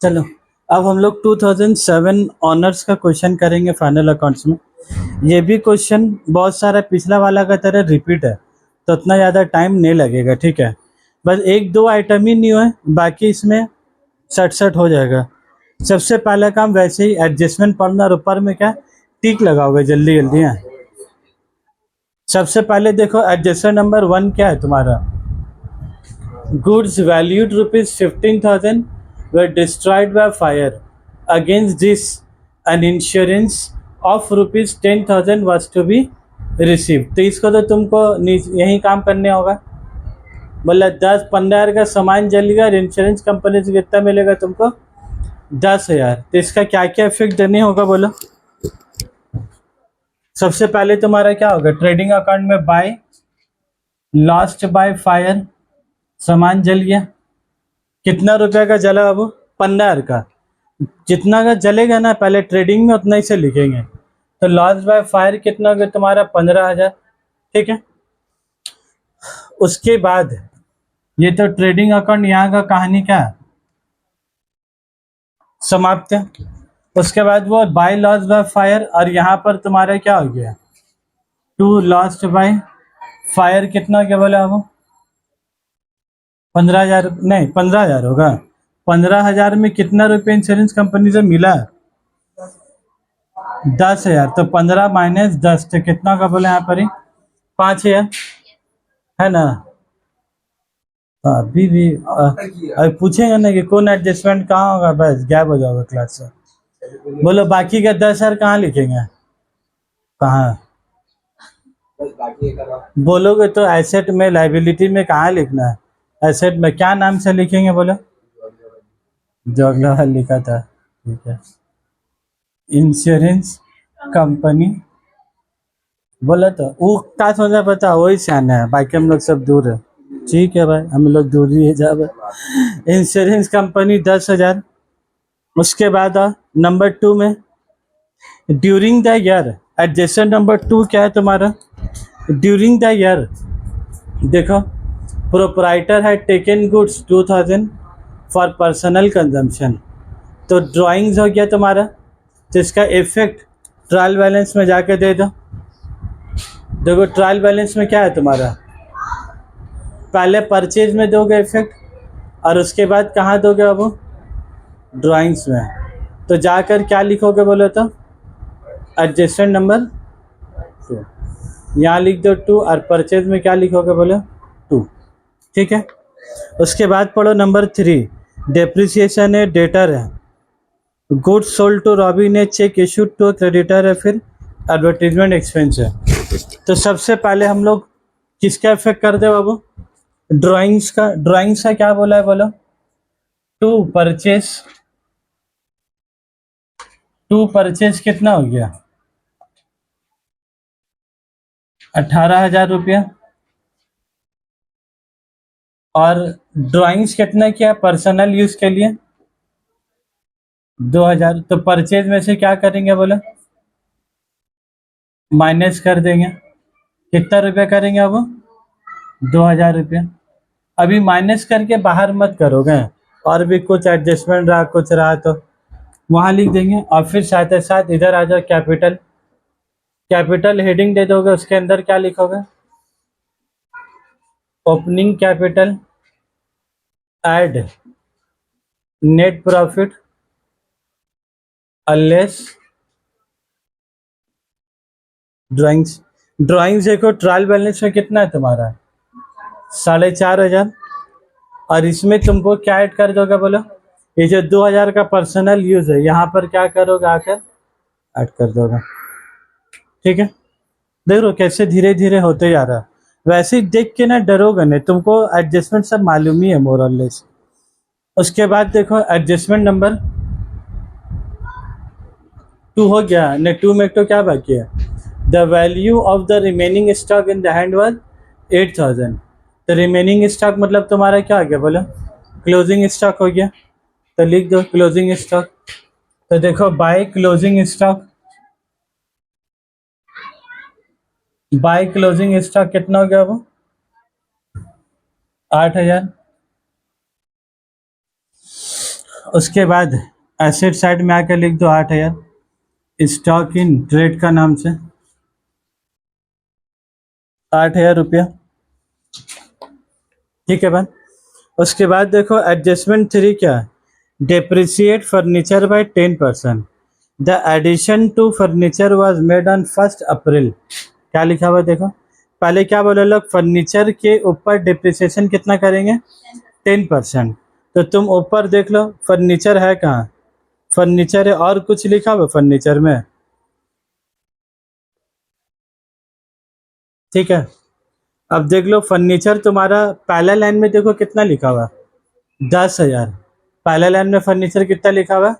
चलो, अब हम लोग 2007 ऑनर्स का क्वेश्चन करेंगे फाइनल अकाउंट्स में। ये भी क्वेश्चन बहुत सारा पिछला वाला का तरह रिपीट है, तो उतना ज़्यादा टाइम नहीं लगेगा, ठीक है। बस एक दो आइटम ही न्यू है, बाकी इसमें सट सट हो जाएगा। सबसे पहला काम वैसे ही एडजस्टमेंट पढ़ना और ऊपर में क्या टिक लगाओगे जल्दी जल्दी है। सबसे पहले देखो एडजस्टमेंट नंबर 1 क्या है तुम्हारा। Goods valued rupees 15,000 were destroyed by fire. Against this, an insurance of rupees 10,000 was to be received. तो इसको तो तुमको यही काम करने होगा। बोला 10-15 का सामान जल गया और इंश्योरेंस कंपनी से कितना मिलेगा तुमको 10,000। तो इसका क्या क्या इफेक्ट देने होगा बोलो। सबसे पहले तुम्हारा क्या होगा, ट्रेडिंग अकाउंट में बाय लॉस्ट बाय फायर, सामान जल गया। कितना रुपए का जला बाबू, 15 का। जितना का जलेगा ना पहले ट्रेडिंग में उतना ही से लिखेंगे। तो लॉस बाय फायर कितना होगा तुम्हारा 15,000, ठीक है। उसके बाद ये तो ट्रेडिंग अकाउंट यहाँ का कहानी क्या समाप्त है। उसके बाद वो बाय लॉस बाय फायर और यहाँ पर तुम्हारा क्या हो गया टू लॉस्ट बाय फायर कितना हो गया बोला वो 15,000 नहीं 15,000 होगा। 15,000 में कितना रुपये इंश्योरेंस कंपनी से मिला 10,000। तो 15 माइनस 10 तो कितना का बोला यहाँ पर ही 5,000 है ना। अभी भी अभी पूछेंगे ना कि कौन एडजस्टमेंट कहाँ होगा, बस गैप हो जाओगे क्लास से। बोलो बाकी का 10,000 कहाँ लिखेंगे, कहाँ बोलोगे तो एसेट में लाइबिलिटी में कहाँ लिखना है, एसेट में क्या नाम से लिखेंगे बोलो। जो अगला वाला लिखा था, ठीक है। इंश्योरेंस कंपनी बोला तो वो क्या सोचा पता वही सियाना है, बाकी हम लोग सब दूर है। ठीक है भाई, हम लोग दूर ही है जब इंश्योरेंस कंपनी 10,000। उसके बाद नंबर 2 में during the year, adjustment number 2 क्या है तुम्हारा ड्यूरिंग द ईयर। देखो प्रोपराइटर है taken goods 2,000 for personal consumption. तो ड्राइंग्स हो गया तुम्हारा, तो इसका इफेक्ट ट्रायल बैलेंस में जाके दे दो। देखो ट्रायल बैलेंस में क्या है तुम्हारा, पहले परचेज में दोगे इफेक्ट और उसके बाद कहाँ दोगे अब ड्राइंग्स में। तो जाकर क्या लिखोगे बोले तो एडजस्टमेंट नंबर 2, यहाँ लिख दो 2 और परचेज में क्या लिखोगे बोले 2, ठीक है। उसके बाद पढ़ो नंबर 3, डेप्रिसिएशन है, डेटर है, गुड्स सोल्ड टू रॉबिन है, चेक इशूड टू क्रेडिटर है, फिर एडवर्टीजमेंट एक्सपेंस है। तो सबसे पहले हम लोग किसका इफेक्ट कर दे बाबू, ड्राइंग्स का। ड्राइंग्स का क्या बोला है बोलो, टू परचेज कितना हो गया 18,000 रुपया। और ड्राइंग्स कितना किया पर्सनल यूज के लिए 2,000। तो परचेज में से क्या करेंगे बोले माइनस कर देंगे, कितना रुपया करेंगे अब 2,000 रुपया। अभी माइनस करके बाहर मत करोगे, और भी कुछ एडजस्टमेंट रहा कुछ रहा तो वहाँ लिख देंगे। और फिर साथ ही साथ इधर आ जाओ कैपिटल, कैपिटल हेडिंग दे दोगे, उसके अंदर क्या लिखोगे opening capital add net profit unless drawings. Drawings देखो ट्रायल बैलेंस में कितना है तुम्हारा 4,500। और इसमें तुमको क्या ऐड कर दोगे बोलो, ये जो 2,000 का पर्सनल यूज है यहाँ पर क्या करोगे आकर ऐड कर दोगे, ठीक है। देख लो कैसे धीरे धीरे होते जा रहा है। वैसे ही देख के ना डरोगे नहीं, तुमको एडजस्टमेंट सब मालूम ही है मोर और लेस। उसके बाद देखो एडजस्टमेंट नंबर 2 हो गया ने 2 में तो क्या बाकी है, the value of the remaining stock in the hand was 8,000। तो रिमेनिंग स्टॉक मतलब तुम्हारा क्या आ गया बोलो क्लोजिंग स्टॉक हो गया। तो लिख दो क्लोजिंग स्टॉक। तो देखो by closing stock, by closing stock कितना हो गया वो 8,000। उसके बाद एसेट साइड में आकर लिख दो 8,000 स्टॉक इन ट्रेड का नाम से 8,000 रुपया। ठीक है भाई। उसके बाद देखो एडजस्टमेंट 3 क्या है, depreciate furniture by 10%। The addition to furniture was made on 1 April. क्या लिखा हुआ है देखो, पहले क्या बोले लोग, फर्नीचर के ऊपर डिप्रिसिएशन कितना करेंगे, 10%। तो तुम ऊपर देख लो फर्नीचर है कहाँ, फर्नीचर है और कुछ लिखा हुआ फर्नीचर में। ठीक है, अब देख लो फर्नीचर तुम्हारा पहला लाइन में देखो कितना लिखा हुआ, 10,000। पहला लाइन में फर्नीचर कितना लिखा हुआ,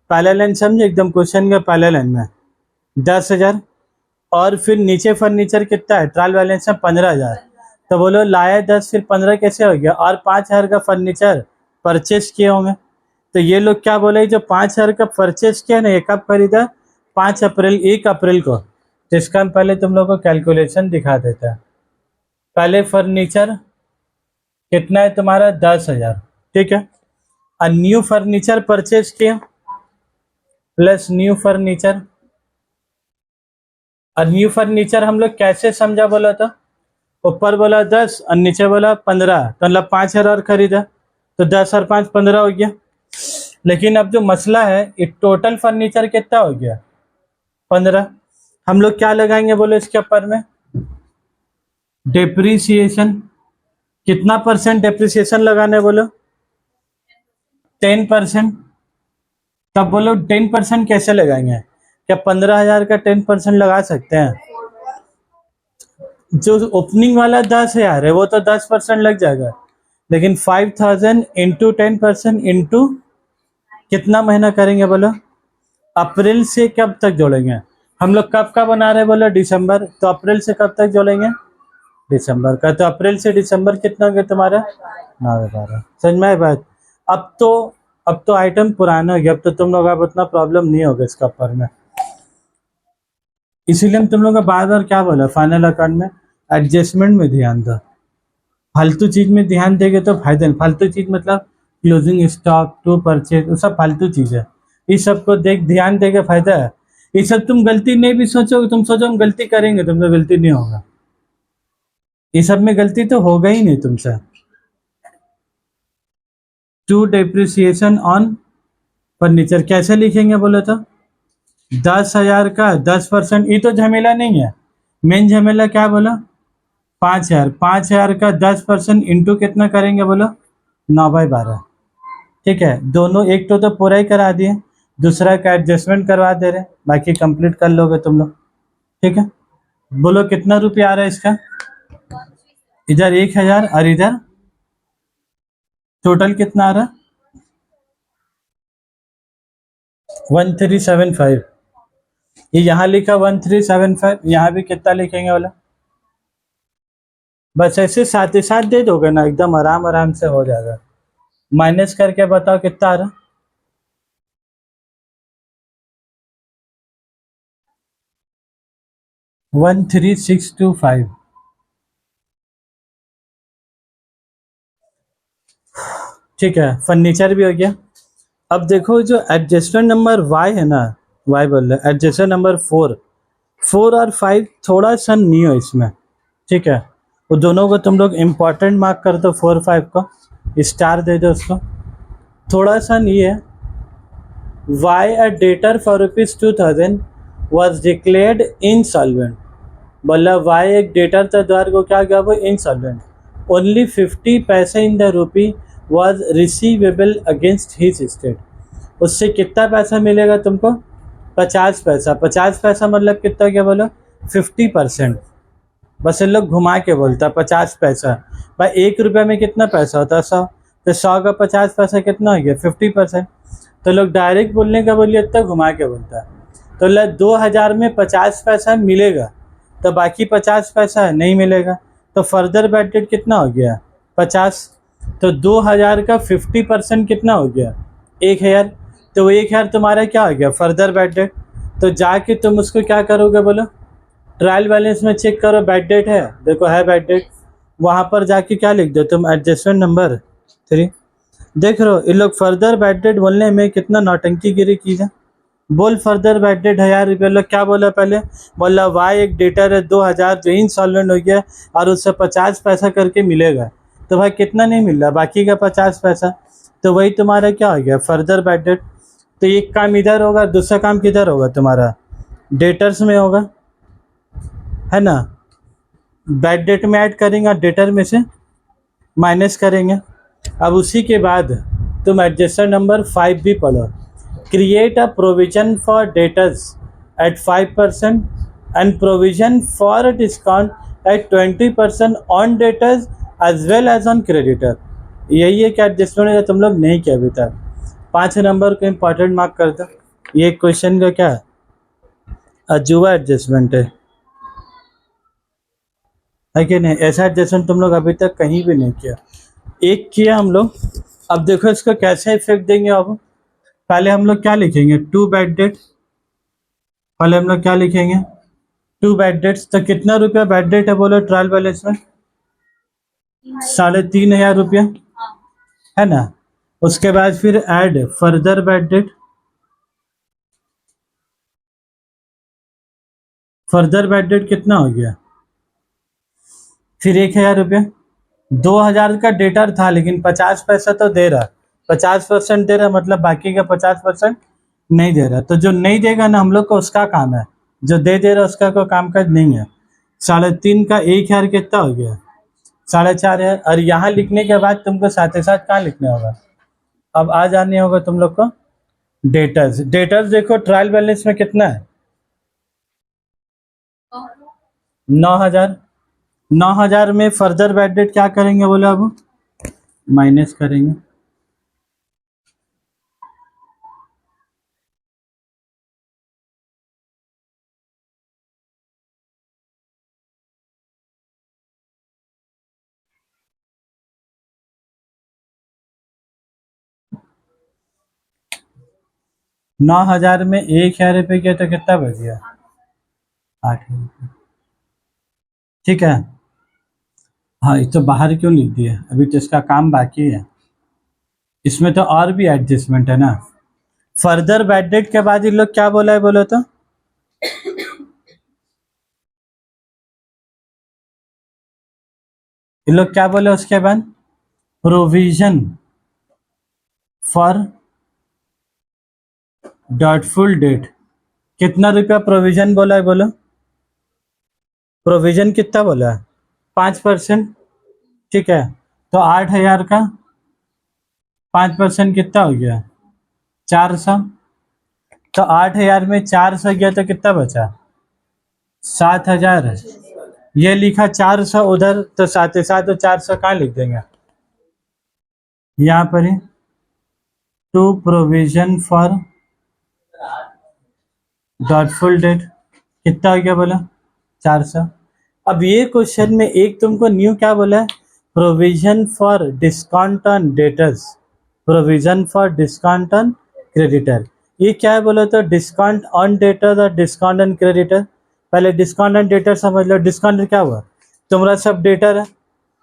पहला लाइन समझे, एकदम क्वेश्चन का पहला लाइन में 10,000। और फिर नीचे फर्नीचर कितना है, ट्रायल बैलेंस में 15,000। तो बोलो लाया 10 फिर 15 कैसे हो गया, और 5,000 का फर्नीचर परचेस किए होंगे। तो ये लोग क्या बोले, जो 5,000 का परचेस किया ना, ये कब खरीदा, 5 अप्रैल, 1 अप्रैल को। तो इसका हम पहले तुम लोग को कैलकुलेशन दिखा देता है। पहले फर्नीचर कितना है तुम्हारा, 10,000। ठीक है, और न्यू फर्नीचर परचेज किया प्लस न्यू फर्नीचर। और न्यू फर्नीचर हम लोग कैसे समझा बोला था, ऊपर बोला 10 और नीचे बोला 15, तो मतलब 5,000 और खरीदा, तो 10 और 5 15 हो गया। लेकिन अब जो मसला है, ये टोटल फर्नीचर कितना हो गया, 15। हम लोग क्या लगाएंगे बोलो इसके ऊपर में, डेप्रीसिएशन। कितना परसेंट डेप्रीसिएशन लगाने बोलो, 10%। तब बोलो 10% कैसे लगाएंगे, क्या 15,000 का 10% लगा सकते हैं, जो ओपनिंग वाला 10,000 है वो तो 10% लग जाएगा, लेकिन 5,000 इंटू 10% इंटू कितना महीना करेंगे बोलो, अप्रैल से कब तक जोड़ेंगे, हम लोग कब का बना रहे हैं बोलो, दिसंबर। तो अप्रैल से कब तक जोड़ेंगे, दिसंबर का। तो अप्रैल से दिसंबर कितना हो गया तुम्हारा, 9/12। समझ में आई बात। अब तो आइटम पुराना हो गया, अब तो तुम लोग अब उतना प्रॉब्लम नहीं होगा इसका ऊपर में। इसीलिए हम तुम लोग का बार बार क्या बोला, फाइनल अकाउंट में एडजस्टमेंट में ध्यान दो। फालतू चीज में ध्यान देंगे तो फायदा नहीं। फालतू चीज मतलब क्लोजिंग स्टॉक टू परचेज, वो सब फालतू चीज है। इस सब को ध्यान देके फायदा है। ये सब तुम गलती नहीं भी सोचोगे, तुम सोचो हम गलती करेंगे, तुमसे गलती नहीं होगा। ये सब में गलती तो होगा ही नहीं तुमसे। टू डेप्रिसिएशन ऑन फर्नीचर कैसे लिखेंगे बोले तो, 10,000 का 10%। ये तो झमेला नहीं है, मेन झमेला क्या बोला, 5,000। 5,000 का 10% इंटू कितना करेंगे बोलो, 9/12। ठीक है, दोनों एक तो पूरा ही करा दिए, दूसरा का एडजस्टमेंट करवा दे रहे, बाकी कंप्लीट कर लोगे तुम लोग। ठीक है, बोलो कितना रुपया आ रहा है इसका, इधर 1,000 और इधर टोटल कितना आ रहा, 1375। ये यहाँ लिखा 1375, यहाँ भी कितना लिखेंगे बोला, बस ऐसे साथ ही साथ दे दोगे ना, एकदम आराम आराम से हो जाएगा। माइनस करके बताओ कितना आ रहा, 13,625। ठीक है, फर्नीचर भी हो गया। अब देखो जो एडजस्टमेंट नंबर वाई है ना, वाई बोल रहे, एडजस्टमेंट नंबर 4 और 5 थोड़ा सा नहीं हो इसमें। ठीक है, वो दोनों को तुम लोग इम्पोर्टेंट मार्क कर दो, 4 5 को स्टार दे दो उसको। थोड़ा सा नहीं है, why a debtor for ₹2,000 was declared insolvent. बोला वाई एक डेटर था द्वार को क्या गया, वो इंसॉल्वेंट। ओनली 50 पैसे in the rupee was receivable against his state. उससे कितना पैसा मिलेगा तुमको, 50 पैसा। 50 पैसा मतलब कितना क्या बोलो, 50%। बस ये लोग घुमा के बोलता है 50 पैसा। भाई 1 रुपये में कितना पैसा होता है, 100। तो 100 का 50 पैसा कितना हो गया, 50%। तो लोग डायरेक्ट बोलने का बोलिए इतना घुमा के बोलता है। तो 2,000 में 50 पैसा मिलेगा, तो बाकी 50 पैसा नहीं मिलेगा। तो फर्दर बैड डेट कितना हो गया, 50। तो 2,000 का 50% कितना हो गया, 1,000। तो वो 1,000 तुम्हारा क्या हो गया, फर्दर बैड डेट। तो जाके तुम उसको क्या करोगे बोलो, ट्रायल बैलेंस में चेक करो, बैड डेट है, देखो है बैड डेट। वहाँ पर जाके क्या लिख दो तुम, एडजस्टमेंट नंबर 3। देख रहे हो ये लोग फर्दर बैड डेट बोलने में कितना नौटंकी गिरी की है। बोल फर्दर बैड डेट 1000 रुपये। लोग क्या बोला पहले, बोला वाई एक डेटर है 2000 जो इंसॉल्वेंट हो गया और उससे 50 पैसा करके मिलेगा। तो भाई कितना नहीं मिल रहा, बाकी का 50 पैसा। तो वही तुम्हारा क्या हो गया, फर्दर बैड डेट। तो एक काम इधर होगा, दूसरा काम किधर होगा तुम्हारा, डेटर्स में होगा, है ना। बैड डेट में ऐड करेंगे, डेटर में से माइनस करेंगे। अब उसी के बाद तुम एडजस्टर नंबर 5 भी पढ़ो। Create a provision for debtors at 5% and provision for discount at 20% on debtors as well as on creditor. यही है कि एडजस्टमेंट है तुम लोग नहीं किया अभी तक। 5 नंबर को इम्पॉर्टेंट मार्क कर दो। ये क्वेश्चन का क्या है, अजूबा एडजस्टमेंट है कि नहीं। ऐसा एडजस्टमेंट तुम लोग अभी तक कहीं भी नहीं किया, एक किया हम लोग। अब देखो इसका कैसे इफेक्ट देंगे। अब पहले हम लोग क्या लिखेंगे, टू बैड डेट। पहले हम लोग क्या लिखेंगे, टू बैड डेट्स। तो कितना रुपया बैड डेट है बोलो ट्रायल बैलेंस में, 3500 रुपया, है ना। उसके बाद फिर add further bad debt. Further bad debt कितना हो गया, फिर 1000 रुपया। 2000 का डेटा था लेकिन 50 पैसा तो दे रहा, 50% दे रहा, मतलब बाकी का 50% नहीं दे रहा। तो जो नहीं देगा ना हम लोग को उसका काम है, जो दे रहा उसका कोई काम काज नहीं है। 3.5 का 1000 कितना हो गया, 4.5 और यहाँ लिखने के बाद तुमको साथ ही साथ कहाँ लिखना होगा, अब आ जाने होगा तुम लोग को डेटर्स। डेटर्स देखो ट्रायल बैलेंस में कितना है, 9000। 9000 में फर्दर बैड डेट क्या करेंगे बोले, अब माइनस करेंगे। नौ हजार में 1000 रुपये किया तो कितना बच गया, 8 रुपये। ठीक है। हाँ ये तो बाहर क्यों लिख दिया, अभी तो इसका काम बाकी है। इसमें तो और भी एडजस्टमेंट है ना। फर्दर बैड डेट के बाद ये लोग क्या बोला है बोलो तो, ये लोग क्या बोले उसके बाद, प्रोविजन फॉर डॉटफुल डेट। कितना रुपया प्रोविजन बोला है बोलो, प्रोविजन कितना बोला है, 5%। ठीक है, तो 8000 का 5% कितना हो गया, 400। तो 8000 में 400 गया तो कितना बचा, 7000। ये लिखा 400 उधर, तो साथ ही साथ तो 400 कहाँ लिख देंगे, यहाँ पर ही to provision for doubtful date. कितना हो गया बोला, 400। अब ये क्वेश्चन में एक तुमको न्यू क्या बोला है, provision for discount on debtors, provision for discount on creditor. ये क्या है बोलो तो, डिस्काउंट ऑन डेटर और डिस्काउंट ऑन क्रेडिटर। पहले डिस्काउंट ऑन डेटर समझ लो। डिस्काउंट क्या हुआ, तुम्हारा सब डेटर है।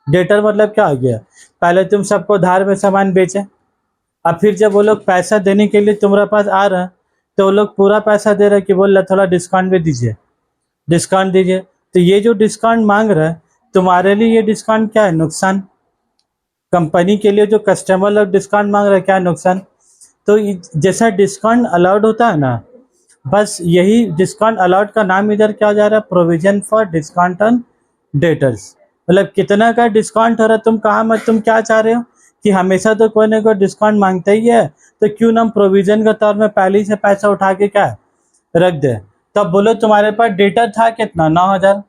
डेटर मतलब क्या हो गया, पहले तुम सबको धार में सामान बेचे, अब फिर जब वो लोग पैसा देने के लिए तुम्हारे पास आ रहा है तो वो लोग पूरा पैसा दे रहे कि बोल रहा थोड़ा डिस्काउंट भी दीजिए, डिस्काउंट दीजिए। तो ये जो डिस्काउंट मांग रहा है तुम्हारे लिए, ये डिस्काउंट क्या है, नुकसान। कंपनी के लिए जो कस्टमर लोग डिस्काउंट मांग रहे हैं, क्या नुकसान। तो जैसा डिस्काउंट अलाउड होता है ना, बस यही डिस्काउंट अलाउड का नाम इधर क्या जा रहा है, provision for discount on debtors. मतलब कितना का डिस्काउंट हो रहा है, तुम कहाँ में तुम क्या चाह रहे हो कि हमेशा तो कोई ना कोई डिस्काउंट मांगता ही है, तो क्यों ना हम प्रोविजन के तौर में पहले ही से पैसा उठा के क्या रख दे। तब बोलो तुम्हारे पास डेटा था कितना, 9000।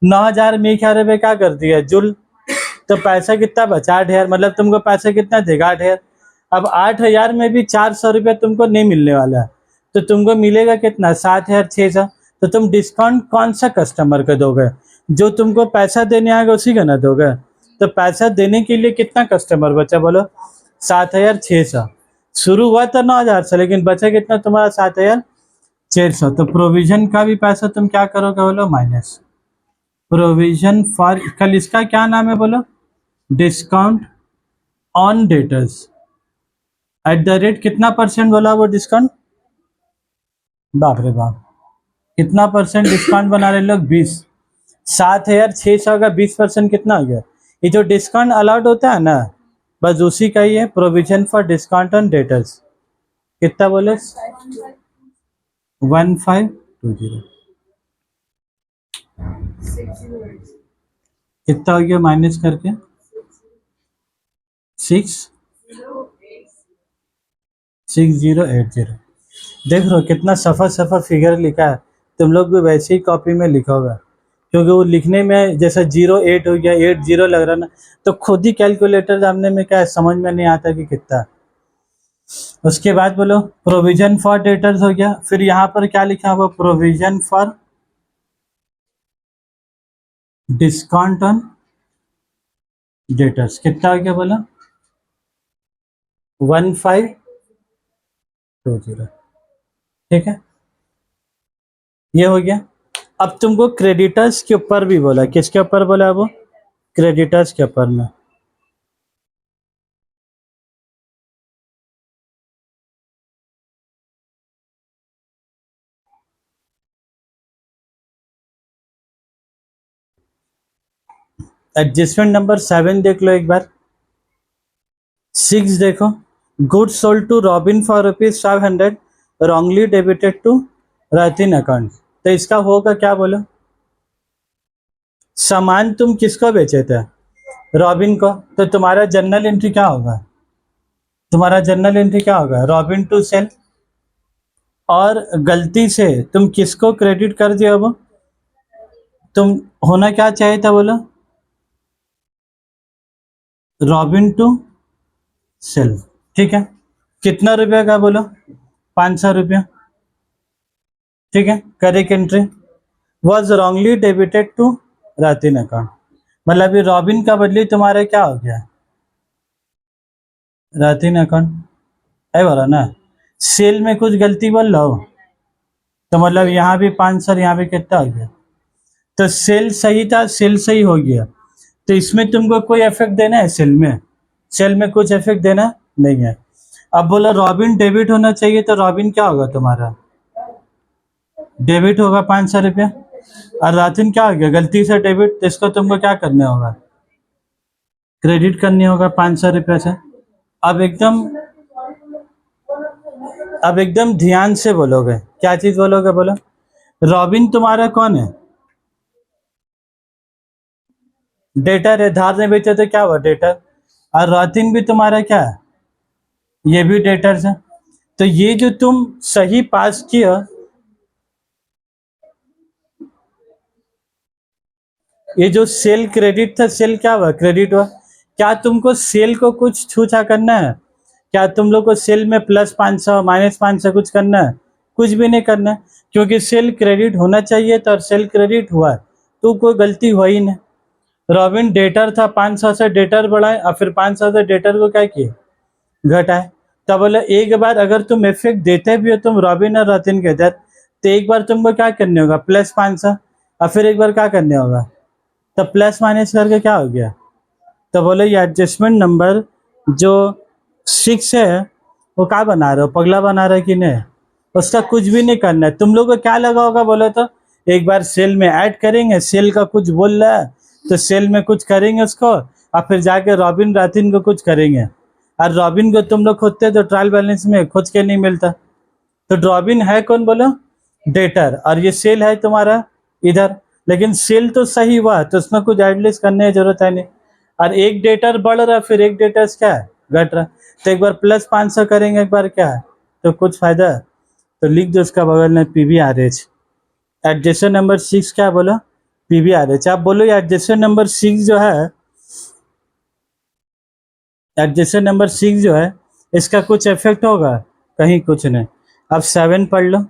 9000 में 1000 रुपये क्या कर दिया जुल, तो पैसा कितना बचा, 8000। मतलब तुमको पैसा कितना देगा, 8000। अब 8000 में भी 400 रुपये तुमको नहीं मिलने वाला है, तो तुमको मिलेगा कितना, 7600। तो तुम डिस्काउंट कौन सा कस्टमर को दोगे, जो तुमको पैसा देने आएगा उसी का ना दोगे। तो पैसा देने के लिए कितना कस्टमर बचा बोलो, 7600। शुरू हुआ था 9000 से, लेकिन बचा कितना तुम्हारा, 7600। तो प्रोविजन का भी पैसा तुम क्या करोगे बोलो, माइनस। प्रोविजन फॉर, कल इसका क्या नाम है बोलो, discount on debtors. At the rate कितना परसेंट बोला वो डिस्काउंट? बाप रे बाप, कितना परसेंट डिस्काउंट बना रहे लोग? 20। 7,600 का 20% कितना हो गया? ये जो डिस्काउंट अलाउड होता है ना, बस उसी का ही है, provision for discount on debtors. कितना बोले? 1520। कितना हो गया माइनस करके? 6080। देख रहे हो कितना सफा सफा फिगर लिखा है? तुम लोग भी वैसे ही कॉपी में लिखा होगा, क्योंकि वो लिखने में जैसा 08 हो गया, 80 लग रहा ना, तो खुद ही कैलकुलेटर सामने में क्या है, समझ में नहीं आता कि कितना। उसके बाद बोलो प्रोविजन फॉर डेटर्स हो गया, फिर यहाँ पर क्या लिखा हुआ? Provision for discount on debtors. कितना हो गया बोला? 1520। ठीक है, ये हो गया। अब तुमको क्रेडिटर्स के ऊपर भी बोला, किसके ऊपर बोला वो? क्रेडिटर्स के ऊपर में। एडजस्टमेंट नंबर 7 देख लो एक बार। 6 देखो, goods sold to Robin for ₹500 wrongly debited to Ratin account. तो इसका होगा क्या बोलो? सामान तुम किसको बेचे थे? रॉबिन को। तो तुम्हारा जर्नल एंट्री क्या होगा? तुम्हारा जर्नल एंट्री क्या होगा? Robin to sale. और गलती से तुम किसको क्रेडिट कर दिया? वो तुम होना क्या चाहिए था बोलो? Robin to sale. ठीक है, कितना रुपया का बोलो? 500 रुपया। ठीक है, correct entry. Was wrongly debited to Ratin account. मतलब ये रॉबिन का बदली तुम्हारा क्या हो गया? रतिन अकाउंट है बोला ना। सेल में कुछ गलती बोल लो, तो मतलब यहाँ भी 500, यहाँ भी कितना हो गया? तो सेल सही था, सेल सही हो गया। तो इसमें तुमको कोई इफेक्ट देना है? सेल में, सेल में कुछ इफेक्ट देना नहीं है। अब बोला रॉबिन डेबिट होना चाहिए, तो रॉबिन क्या होगा तुम्हारा? डेबिट होगा 500 रुपया। और रातिन क्या हो गया? गलती से डेबिट, तो इसको तुमको क्या करना होगा? क्रेडिट करनी होगा 500 रुपया से। अब एकदम अब एकदम ध्यान से बोलोगे। क्या चीज बोलोगे बोलो? रॉबिन तुम्हारा कौन है? डेटर है, धार ने बेचे तो क्या हुआ? डेटर। और रातिन भी तुम्हारा क्या है? ये भी डेटर्स है। तो ये जो तुम सही पास किया, ये जो सेल क्रेडिट था, सेल क्या हुआ? क्रेडिट हुआ। क्या तुमको सेल को कुछ छूछा करना है? क्या तुम लोग को सेल में +500 -500 कुछ करना है? कुछ भी नहीं करना है, क्योंकि सेल क्रेडिट होना चाहिए था और सेल क्रेडिट हुआ, तो कोई गलती हुआ ही नहीं। रॉबिन डेटर था, 500 से डेटर बढ़ाए और फिर 500 से डेटर को क्या किए? घटाए। तब बोले एक बार अगर तुम इफेक्ट देते भी हो तुम रॉबिन और रतिन के तहत, तो एक बार तुमको क्या करने होगा? +500। और फिर एक बार क्या करने होगा? तब प्लस माइनस करके क्या हो गया? तो बोले ये एडजस्टमेंट नंबर जो 6 है, वो क्या बना रहे हो? पगला बना रहे कि नहीं? उसका कुछ भी नहीं करना है। तुम लोग को क्या लगा होगा बोले तो? एक बार सेल में ऐड करेंगे, सेल का कुछ बोल रहा है तो सेल में कुछ करेंगे उसको, और फिर जाके रॉबिन रातिन को कुछ करेंगे। और रॉबिन को तुम लोग खोजते तो ट्रायल बैलेंस में खोज के नहीं मिलता। तो रॉबिन है कौन बोलो? डेटर। और ये सेल है तुम्हारा इधर। लेकिन सेल तो सही हुआ, तो उसमें कुछ एडलिस्ट करने की जरूरत है नहीं। और एक डेटर बढ़ रहा, फिर एक डेटर क्या है? घट रहा। तो एक बार +500 करेंगे, एक बार क्या है, तो कुछ फायदा है? तो लिख दो उसका बगल में PVRH। एडजस्टमेंट नंबर 6 क्या बोलो? PVRH। आप बोलो ये एडजस्टमेंट नंबर 6 जो है, एडजस्टमेंट नंबर 6 जो है, इसका कुछ इफेक्ट होगा? कहीं कुछ नहीं। अब 7 पढ़ लो।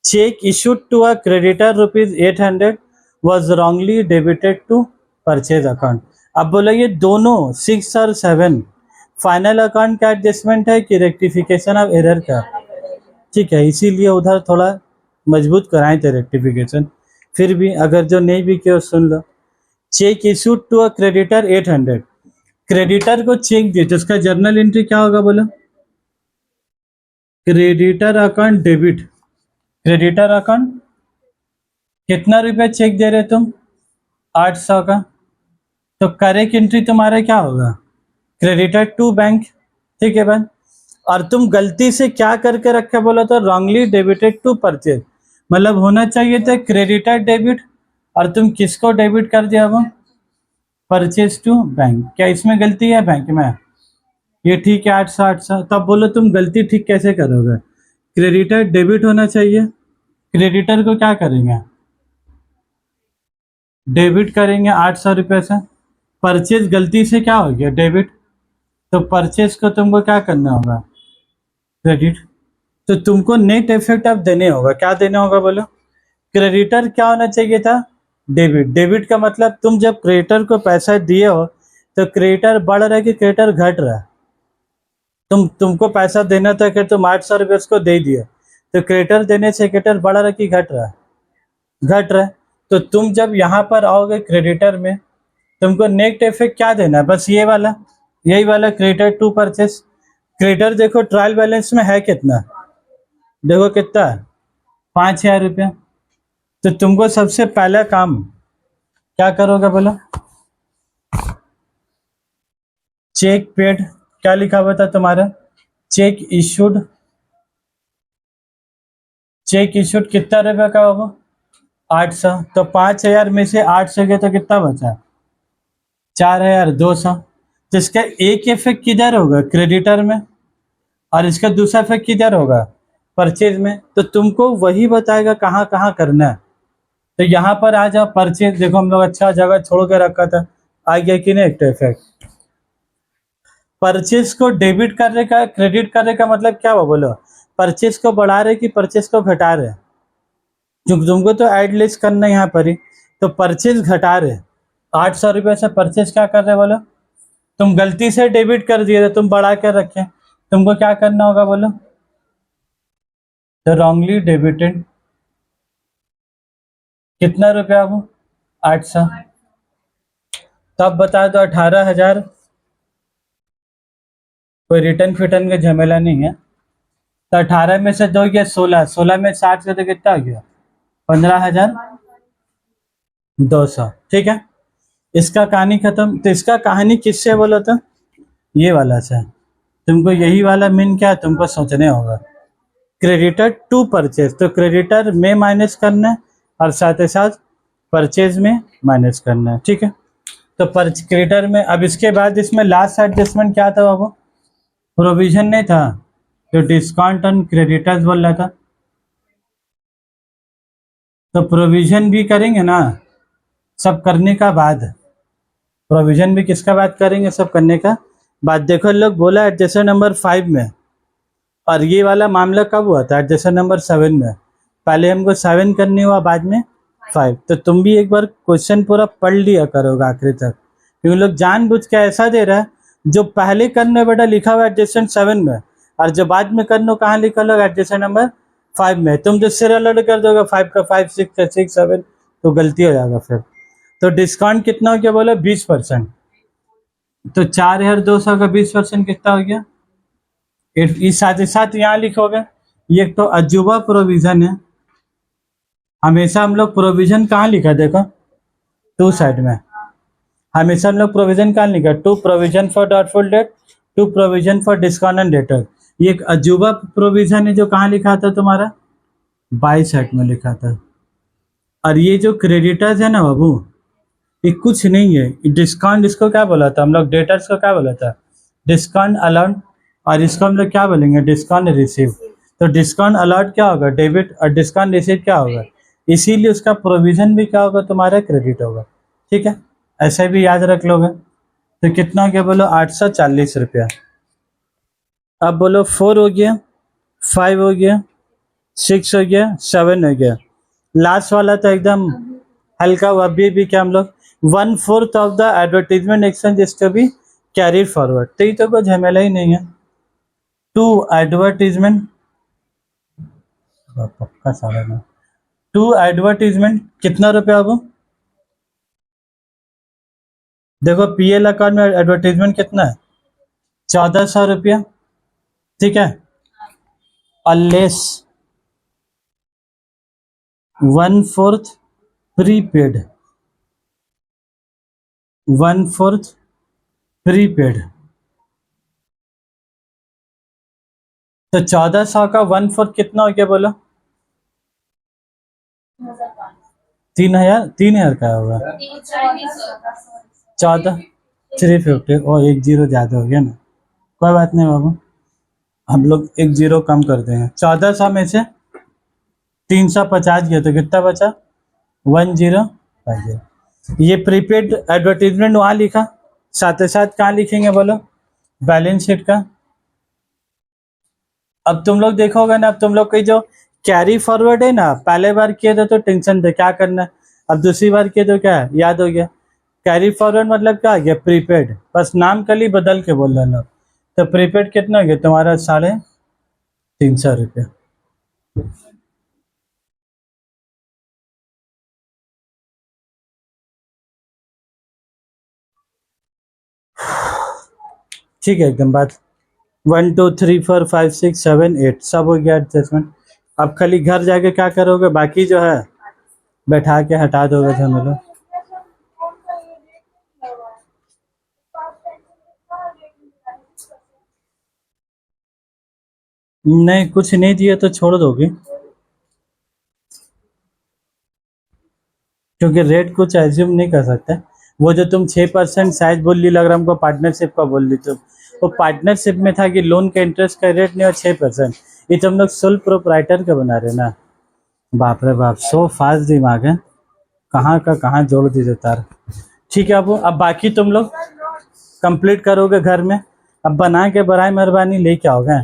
Cheque issued to a creditor ₹800 was wrongly debited to purchase account. अब बोला ये दोनों 6 और 7 फाइनल अकाउंट का एडजस्टमेंट है कि रेक्टिफिकेशन ऑफ एरर का? ठीक है, इसीलिए उधर थोड़ा मजबूत कराए थे रेक्टिफिकेशन। फिर भी अगर जो नहीं भी किया सुन लो। Cheque issued to a creditor 800, creditor को चेक दिए तो उसका जर्नल एंट्री क्या होगा बोलो? Creditor account debit, creditor account कितना रुपया चेक दे रहे तुम? 800 का। तो करेक्ट एंट्री तुम्हारा क्या होगा? Creditor to bank. ठीक है भाई। और तुम गलती से क्या करके रखे बोला तो रॉन्गली डेबिटेड टू परचेज, मतलब होना चाहिए था क्रेडिटर डेबिट, और तुम किसको डेबिट कर दिया वो? Purchase to bank. क्या इसमें गलती है बैंक में? ये ठीक है 800 तब बोलो तुम गलती ठीक कैसे करोगे? क्रेडिटर डेबिट होना चाहिए, क्रेडिटर को क्या करेंगे? डेबिट करेंगे 800 रुपये से। परचेज गलती से क्या हो गया? डेबिट। तो परचेज को तुमको क्या करना होगा? क्रेडिट। तो तुमको नेट इफेक्ट अब देने होगा, क्या देने होगा बोलो? क्रेडिटर क्या होना चाहिए था? डेबिट। डेबिट का मतलब तुम जब क्रेडिटर को पैसा दिए हो तो क्रेडिटर बढ़ रहा है कि क्रेडिटर घट रहा है? तुमको पैसा देना था कि तुम 800 रुपये उसको दे दिए, तो क्रेडिटर देने से क्रेडिटर बढ़ रहा है कि घट रहा है? घट रहा है। तो तुम जब यहाँ पर आओगे क्रेडिटर में, तुमको नेट इफेक्ट क्या देना है? बस ये वाला, यही वाला क्रेडिटर टू परचेस। क्रेडिटर देखो ट्रायल बैलेंस में है कितना, देखो कितना है, 5,000 रुपया। तो तुमको सबसे पहला काम क्या करोगे बोलो? चेक पेड, क्या लिखा हुआ था तुम्हारा? Check issued. चेक इशूड कितना रुपये का होगा? 800। तो 5,000 में से 800 के तो कितना बचा? 4,200। तो इसका एक इफेक्ट किधर होगा? क्रेडिटर में। और इसका दूसरा इफेक्ट किधर होगा? परचेज में। तो तुमको वही बताएगा कहाँ कहाँ करना है। तो यहाँ पर आ जाओ, परचेज देखो हम लोग अच्छा जगह छोड़ के रखा था, आ गया कि नहीं एक इफेक्ट? परचेज को डेबिट करने का, क्रेडिट करने का मतलब क्या हुआ बोलो? परचेज को बढ़ा रहे कि परचेज को घटा रहे? जो तुमको तो एड लिस्ट करना है यहाँ पर ही, तो परचेज घटा रहे। 800 रुपये से परचेज क्या कर रहे बोलो? तुम गलती से डेबिट कर दिए थे, तुम बढ़ा कर रखे, तुमको क्या करना होगा बोलो? तो रॉन्गली डेबिटेड कितना रुपया वो? 800। तो अब बता दो 18,000। कोई रिटर्न फिटर्न का झमेला नहीं है। तो 18 में से 2 गया 16, 16 में 60 से तो कितना आ गया? 15,200। ठीक है, इसका कहानी खत्म। तो इसका कहानी किससे बोला था? ये वाला से। तुमको यही वाला मीन क्या है तुमको सोचने होगा। क्रेडिटर टू परचेज, तो क्रेडिटर में माइनस करना है और साथ ही साथ परचेज में माइनस करना है। ठीक है, तो क्रेडिटर में अब इसके बाद इसमें लास्ट एडजस्टमेंट क्या था बाबू? प्रोविजन नहीं था, तो डिस्काउंट ऑन क्रेडिटर्स बोल रहा था। तो प्रोविजन भी करेंगे ना, सब करने का बाद। प्रोविजन भी किसका बात करेंगे? सब करने का बाद। देखो लोग बोला एडजस्टमेंट नंबर 5 में, और ये वाला मामला कब हुआ था? एडजस्टमेंट नंबर 7 में। पहले हमको 7 करनी हुआ, बाद में 5। तो तुम भी एक बार क्वेश्चन पूरा पढ़ लिया करोगे आखिरी तक, क्योंकि लोग जानबूझ के ऐसा दे रहा है, जो पहले करने बेटा लिखा हुआ एडजस्टमेंट 7 में, और जो बाद में करने कहाँ लिखा होगा? एडजस्टमेंट नंबर 5 में। तुम जो सिर अलर्ट कर दोगे 5 का 5, 6 का 6, 7, तो गलती हो जाएगा फिर। तो डिस्काउंट कितना हो गया बोला? 20%। तो 4,200 का 20% कितना हो गया? इस साथ ही साथ यहाँ लिखोगे, ये तो अजूबा प्रोविजन है। हमेशा हम लोग प्रोविजन कहाँ लिखा देखो? टू साइड में। हमेशा हम लोग प्रोविजन कहाँ लिखा? To provision for doubtful debt, to provision for discount and debtor. ये एक अजूबा प्रोविजन है जो कहाँ लिखा था तुम्हारा? बाई साइड में लिखा था। और ये जो क्रेडिटर्स है ना बाबू, ये कुछ नहीं है। डिस्काउंट इसको क्या बोला था हम लोग? डेटर्स को क्या बोला था? Discount allowed. और इसको हम लोग क्या बोलेंगे? Discount receive. तो डिस्काउंट अलाउड क्या होगा? डेबिट। और डिस्काउंट रिसीव क्या होगा? इसीलिए उसका प्रोविजन भी क्या होगा तुम्हारा? क्रेडिट होगा। ठीक है, ऐसे भी याद रख लोगे। तो कितना हो गया बोलो? 840 रुपया। अब बोलो 4 हो गया, 5 हो गया, 6 हो गया, 7 हो गया। लास्ट वाला तो एकदम हल्का हुआ। भी क्या हम लोग 1/4 of the advertisement exchange is to be carry forward. तो ये तो कोई झमेला ही नहीं है। टू एडवर्टीजमेंट, पक्का सारा ना। टू एडवर्टीजमेंट कितना रुपया होगा? देखो पीएल अकाउंट में एडवर्टीजमेंट कितना है? 1,400 रुपया। ठीक है, अनलेस 1/4 प्रीपेड, 1/4 प्रीपेड। तो 1400 का 1/4 कितना हो गया बोलो? 3,000 का होगा। 14 350 और 1 जीरो ज्यादा हो गया ना, कोई बात नहीं बाबू, हम लोग 1 जीरो कम कर देंगे। 1400 में से 350 गया तो कितना बचा? 1050। ये प्रीपेड एडवर्टीजमेंट वहां लिखा, साथ ही साथ कहाँ लिखेंगे बोलो? बैलेंस शीट का। अब तुम लोग देखोगे ना, अब तुम लोग की जो कैरी फॉरवर्ड है ना, पहले बार किए थे तो टेंशन थे क्या करना है, अब दूसरी बार किए तो क्या है, याद हो गया। कैरी फॉरवर्ड मतलब क्या आ गया? प्रीपेड, बस नाम कल ही बदल के बोल रहे लोग। तो प्रीपेड कितना हो गया तुम्हारा? 350 रुपये। ठीक है एकदम बात। 1 2 3 4 5 6 7 8 सब हो गया एडजस्टमेंट। अब खाली घर जाके क्या करोगे? बाकी जो है बैठा के हटा दोगे हमें लोग। नहीं कुछ नहीं दिए तो छोड़ दोगे, क्योंकि रेट कुछ एज्यूम नहीं कर सकते। वो जो तुम 6% साइज बोल ली, लग रहा हमको पार्टनरशिप का बोल ली तुम। वो पार्टनरशिप में था कि लोन का इंटरेस्ट का रेट नहीं हो 6%। ये तुम लोग सोल प्रोप्राइटर का बना रहे ना। बाप रे बाप, सो फास्ट दिमाग है, कहाँ का कहाँ जोड़ दीजिए तार। ठीक है अब बाकी तुम लोग कंप्लीट करोगे घर में, अब बना के बराए मेहरबानी लेके आओगे।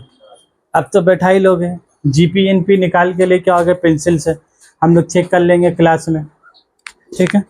अब तो बैठा ही लोगे, GPNP निकाल के लेके आओगे पेंसिल से, हम लोग चेक कर लेंगे क्लास में। ठीक है।